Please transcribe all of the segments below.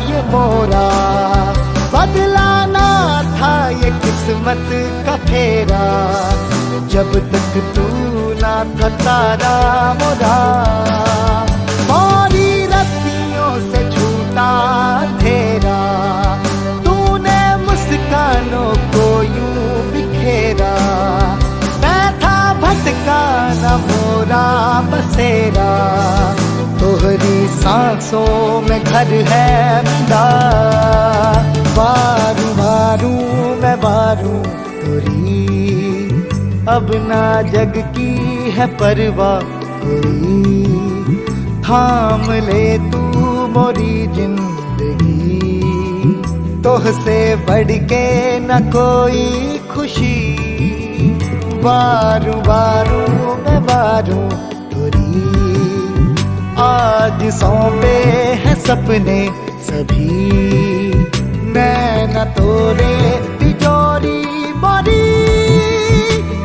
ये मोरा, बदलाना था ये किस्मत का फेरा, जब तक तू ना था तारा मोरा। मोरी रस्सियों से छूटा अंधेरा, तूने मुस्कानों को यूं बिखेरा, मैं था भटका न मोरा बसेरा, तोहरी सांसों में घर है मिला। वारू वारू मैं वारू तोरी, अब ना जग की है परवाह कोई, थाम ले तू मोरी जिंदगी, तोहसे बढ़ के न कोई खुशी। वारू वारू मैं वारू तोरी, आज सौंपे हैं सपने सभी, नैना तोरे तिजोरी मोरी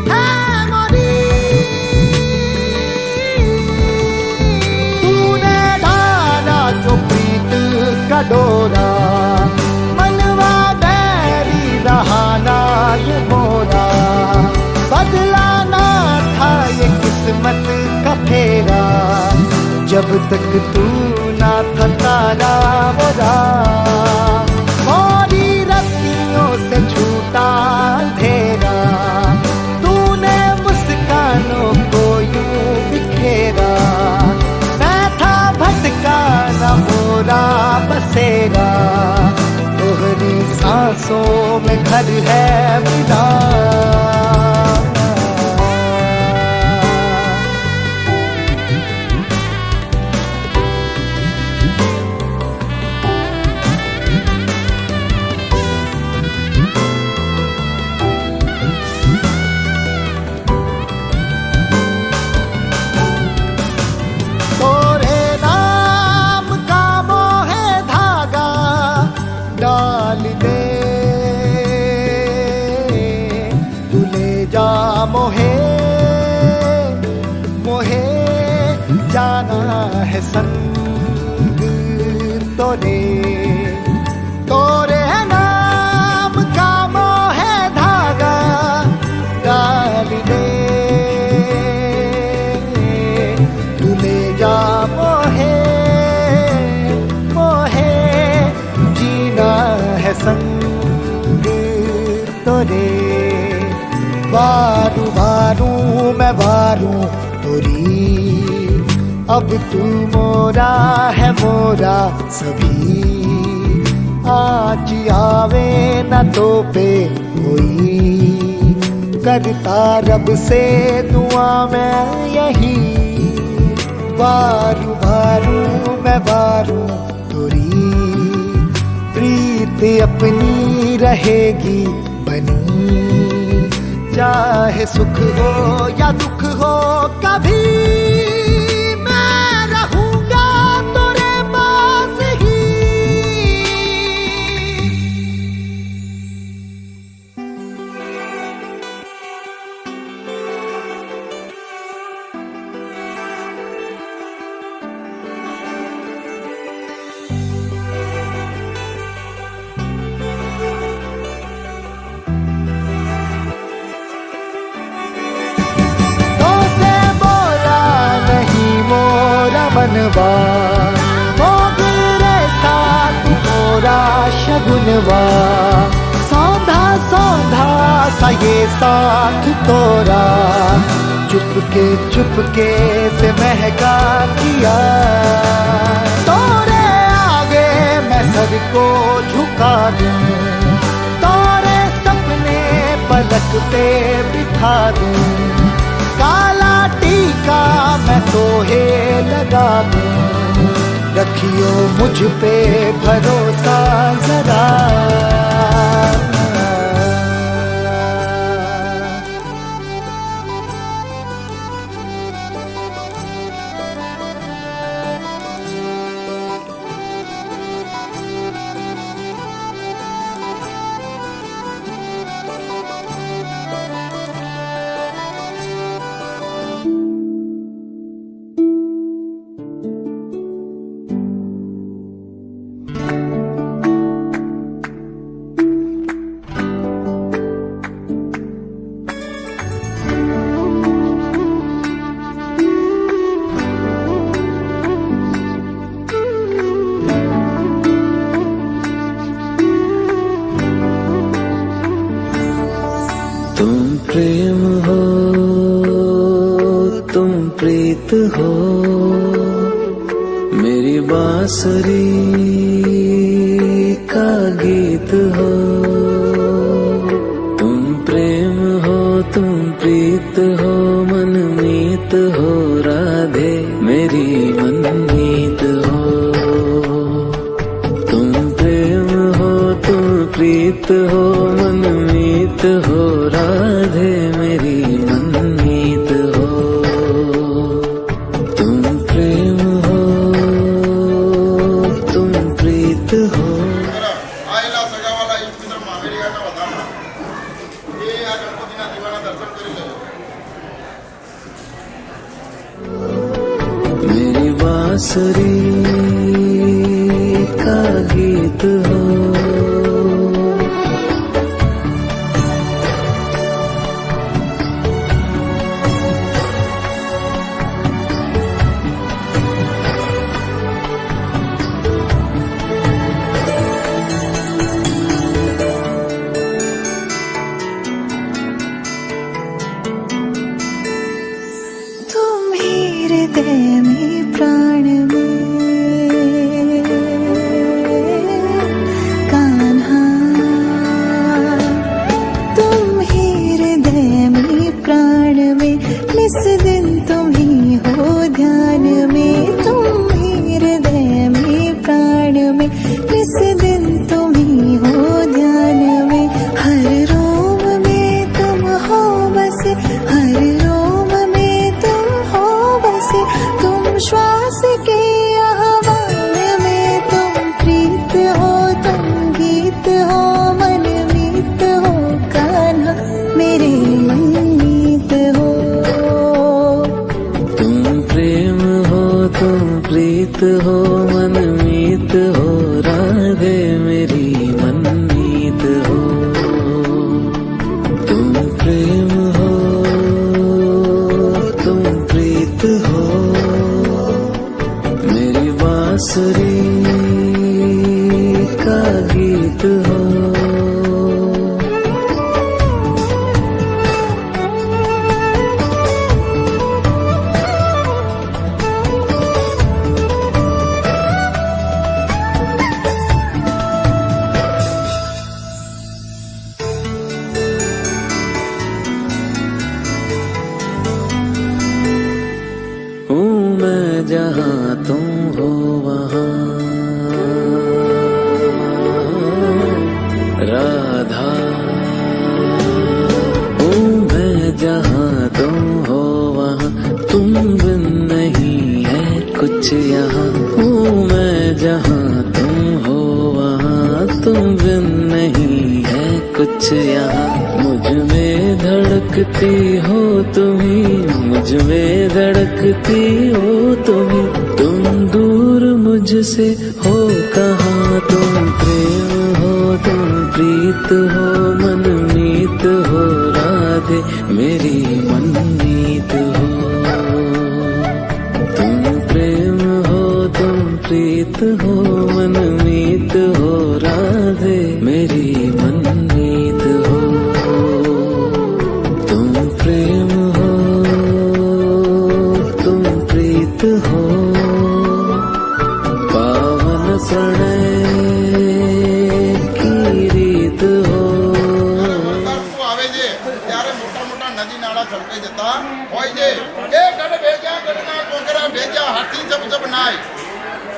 है मोरी। तूने डाला जो प्रीत का डोरा, मनवा बैरी रहाना ये मोरा, बदलाना था ये किस्मत का फेरा, जब तक तू ना था तारा मोरा। मोरी रस्सियों से छूटा अंधेरा, तूने मुस्कानों को यूं बिखेरा, मैं था भटका न मोरा बसेरा, तोहरी सांसों में घर है मिला। मोहे मोहे जाना है संग तोरे, तोरे नाम का मोहे धागा डाल दे, तू ले जा मोहे मोहे, जीना है संग तोरे। वारू वारू मैं वारू तोरी, अब तू मोरा है मोरा सभी, आज आवे न तो पे कोई, करता रब से दुआ मैं यही। वारू वारू मैं वारू तोरी, प्रीत अपनी रहेगी बनी, चाहे सुख हो या दुख हो कभी, मैं रहूंगा तेरे पास ही। मनवा मोगरे साथ मोरा शगुनवा, सौंधा सौंधा सा ये साथ तोरा, चुपके से महका किया, तोरे आगे मैं सर को झुका दूं, तोरे सपने पलक पे बिठा दूं, काला टीका मैं तोहे लगा दूं, रखियो मुझ पे भरोसा जरा। प्रीत हो, मेरी बांसुरी का गीत हो। तुम प्रेम हो, तुम प्रीत हो, मनमीत हो राधे मेरी मनमीत हो। तुम प्रेम हो, तुम प्रीत हो, मनमीत हो राधे मेरी मनमीत हो। तुम प्रेम हो, तुम प्रीत हो। આયેલા સગાવાલા એક મિત્ર મામેરીયાના વધામણા એ આ ગણપતિના દીવાના દર્શન કરી લેજો। मेरी बांसुरी का गीत हो, तुम ही हृदय में प्राण में कान्हा, तुम ही हृदय में प्राण में निस दिन तुम ही हो ध्यान में। तुम ही हृदय में प्राण में निस दिन तुम ही हो ध्यान में। हर रोम में तुम हो बसे, हर रोम में तुम हो बसे। तुम श्वास के आह्वान में तुम प्रीत हो, तुम गीत हो, मनमीत हो कान्हा मेरे मनमीत हो। तुम प्रेम हो, तुम प्रीत हो, मनमीत हो राधे मेरी मनमीत हो। तुम प्रेम हो, तुम प्रीत हो, मेरी बांसुरी का गीत हो। हूँ मैं जहाँ तुम हो वहाँ राधा। हूँ मैं जहाँ तुम हो वहाँ, तुम बिन नहीं है कुछ यहाँ। हूँ मैं जहाँ तुम हो वहाँ, तुम बिन नहीं है कुछ यहाँ। मुझ में धड़कती हो तुम्ही, मुझ में धड़कती हो तुम्ही। तुम दूर मुझसे हो कहाँ, तुम प्रेम हो, तुम प्रीत हो, मनमीत हो राधे मेरी मनमीत हो। तुम प्रेम हो, तुम प्रीत हो, मनमीत हो राधे मेरी मनमीत हो। तुम प्रेम हो, तुम प्रीत हो, पावन प्रणय की रीत हो। વરસાદ ઋતુ આવે છે ત્યારે મોટા મોટા નદી નાળા છલકાઈ જતા હોય છે। એ ગઢ ભેજા ગઢના કોકરા ભેજા હાથી જબ જબ નાય।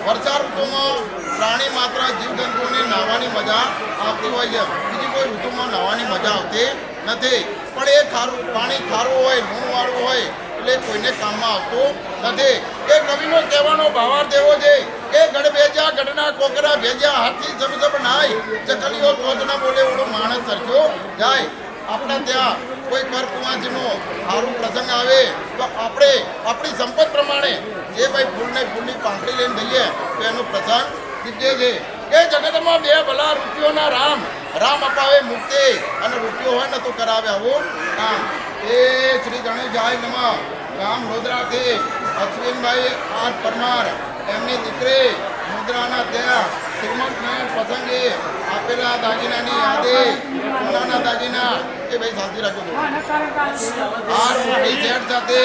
વર્ષા ઋતુમાં પ્રાણી માત્ર જીવજંતુઓને નાહવાની મજા આવતી હોય છે, બીજી કોઈ ઋતુમાં નાહવાની મજા આવતી નથી। પણ એ ખારું પાણી ખારું હોય, લૂણવાળું હોય એટલે કોઈને કામમાં આવતું નથી। એ કવિનો કહેવાનો ભાવાર્થ એવો છે કે ગઢ ભેજા ગઢના કોકરા ભેજા હાથી જબ જબ નાય। ચકલીઓ તોજ ના બોલે ઓળો માણસ સરખ્યો જાય। આપણા ત્યાં કોઈ કરકુવાજીનો સારું પ્રસંગ આવે તો આપણે આપણી સંપત પ્રમાણે જે ભાઈ ફૂલને ફૂલની પાંખડી લઈને દઈએ તો એનો પ્રસંગ દીધે છે। એ જગતમાં બે ભલા રૂપિયોના રામ, રામ અપાવે મુક્તિ અને રૂપિયો હોય ને તો કરાવે આવું કામ। એ શ્રી ગણેશાય નમઃ। ગામ લોધરાથી અશ્વિનભાઈ આર પરમાર એમની દીકરી મુદ્રાના ત્યાં શ્રીમંતના પ્રસંગે આપેલા દાગીનાની યાદે સોનાના દાગીના એ ભાઈ શાંતિ રાખો આર મોટી શેઠ સાથે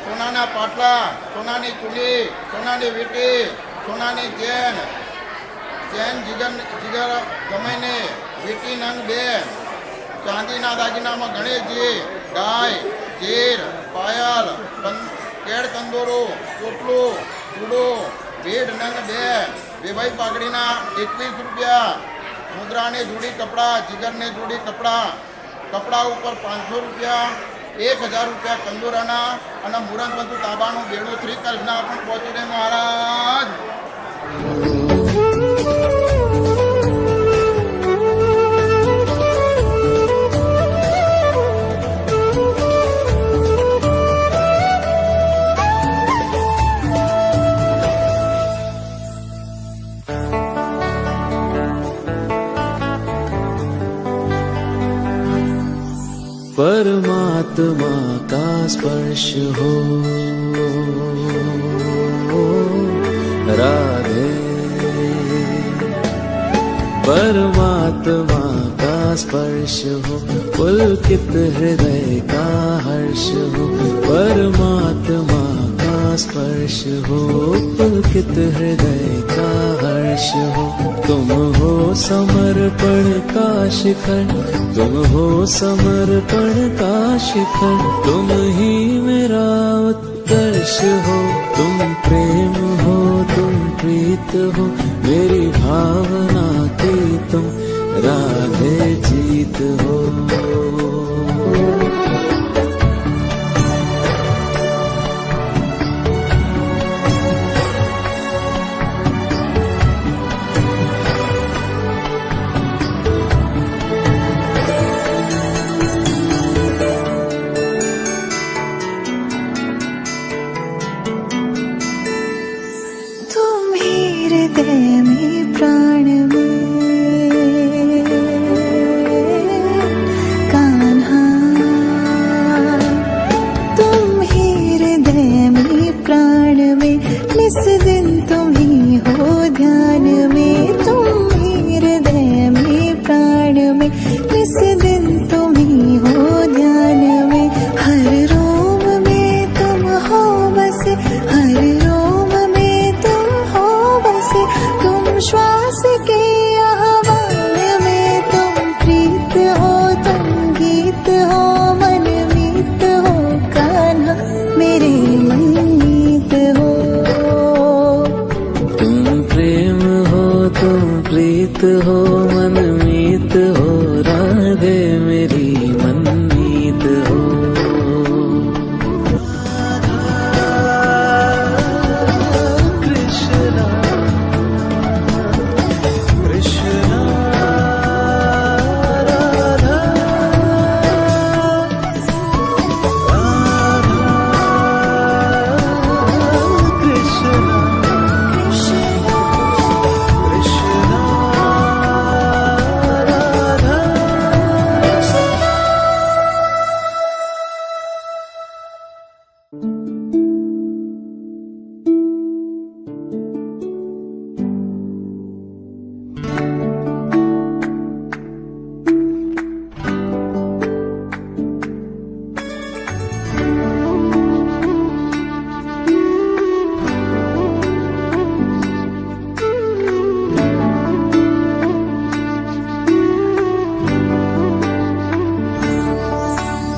સોનાના પાટલા, સોનાની ચૂલી, સોનાની વીંટી, સોનાની ચેન જીગર ગમેને, વીંટી નંગ 2, ચાંદીના દાગીનામાં ગણેશજી, ગાય, જીર, પાયલ, કેળ કંદોરો, ચોટલું, ચૂડો, ભીડ નંગ 2, વેભાઈ પાઘડીના 21 રૂપિયા, મુદ્રાની જોડી કપડાં, જીગરની જોડી કપડા ઉપર 500 રૂપિયા, 1000 રૂપિયા કંદોરાના અને મુરંત બંધુ તાબાનું બેડું શ્રી કૃષ્ણ પણ પહોંચ્યું રે મહારાજ. परमात्मा का स्पर्श हो राधे, परमात्मा का स्पर्श हो, पुलकित हृदय का हर्ष हो, परमात्मा का स्पर्श हो, पुलकित हृदय का हर्ष हो. तुम हो समर्पण का शिखर, तुम हो समर्पण का शिखर, तुम ही मेरा उत्कर्ष हो. तुम प्रेम हो, तुम प्रीत हो, मेरी भावना की तुम राधे जीत हो. हृदय में प्राण में कान्हा, तुम ही हृदय में प्राण में, निस दिन तुम ही हो ध्यान में. तुम ही हृदय में प्राण में, निस दिन तुम ही हो ध्यान में. हर रोम में तुम हो बसे, हर रोम में तुम हो बसे, तुम श्वास के आह्वान में. तुम प्रीत हो, तुम गीत हो, मन मीत हो कान्हा, मेरे मन मीत हो. तुम प्रेम हो, तुम प्रीत हो, मन मीत हो, राधे मेरी मन मीत हो.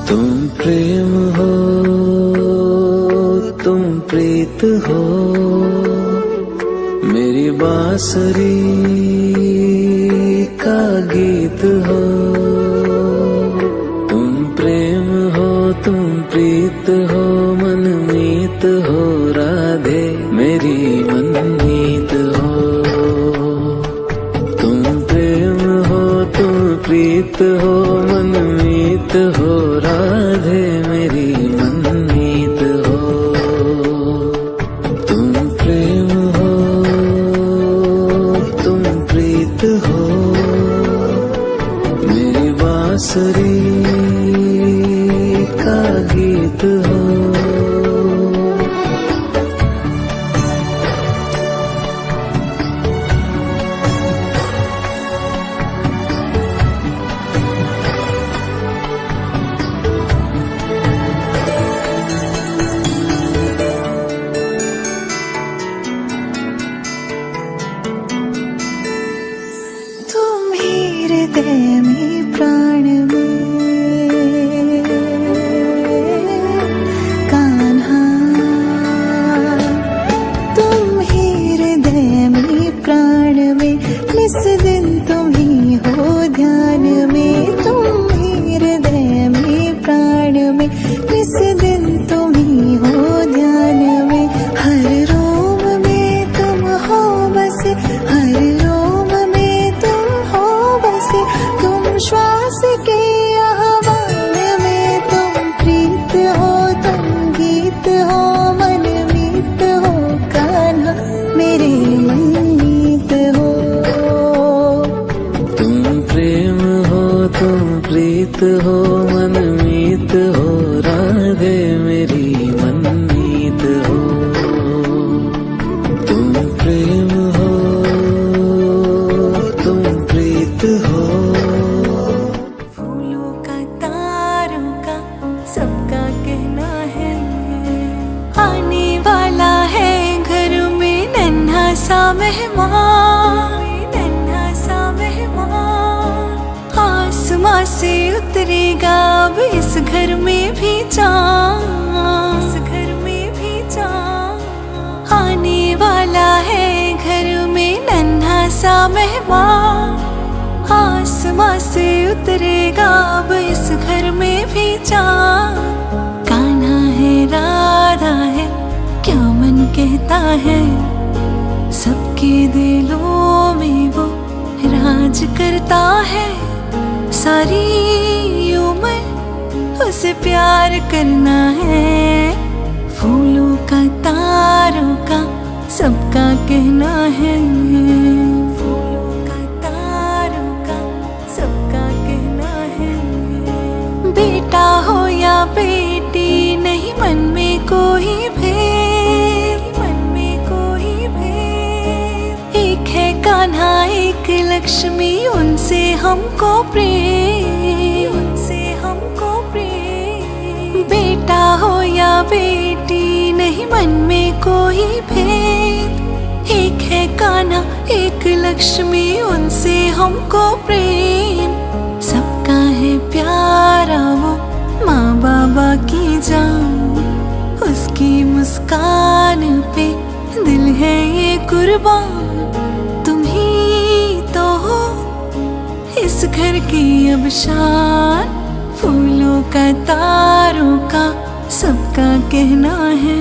तुम प्रेम हो, तुम प्रीत हो, मेरी बांसुरी का गीत हो. तुम प्रेम हो, तुम प्रीत हो, मन मीत हो, राधे मेरी मन मीत हो. तुम प्रेम हो, तुम प्रीत हो, मन मीत हो, राधे मेरी मन मीत हो. तुम प्रेम हो, तुम प्रीत हो, मेरी बांसुरी का गीत हो. हर रोम में तुम हो बसे, तुम श्वास के आह्वान में, तुम प्रीत हो, तुम गीत हो, मन मीत हो, कान्हा मेरे मनमीत हो। तुम प्रेम हो, तुम प्रीत हो, मनमीत हो, राधे मेरी मनमीत हो। तुम प्रेम हो, तुम प्रीत हो। फूलों का तारों का सबका कहना है, आने वाला है घर में नन्हा सा मेहमान, नन्हा सा मेहमान। आसमां से उतरेगा अब इस घर में भी चाँद, इस घर में भी चाँद। आने वाला है घर में नन्हा सा मेहमान, आसमां से उतरेगा अब इस घर में भी चाँद। कान्हा है राधा है क्या मन कहता है, सबके दिलों में वो राज करता है। सारी उम्र उसे प्यार करना है, फूलों का तारों का सबका कहना है। फूलों का तारों का सबका कहना है। बेटा हो या बेटी नहीं मन में कोई भेद, मन में कोई भेद। एक है कान्हा एक लक्ष्मी, उनसे हमको प्रेम, उनसे हमको प्रेम। बेटा हो या बेटी नहीं मन में कोई भेद। एक है कान्हा एक लक्ष्मी, उनसे हमको प्रेम। सबका है प्यारा वो माँ बाबा की जान, उसकी मुस्कान पे दिल है ये कुर्बान। तुम ही तो हो इस घर की अब शान, फूलों का तारों का सबका कहना है।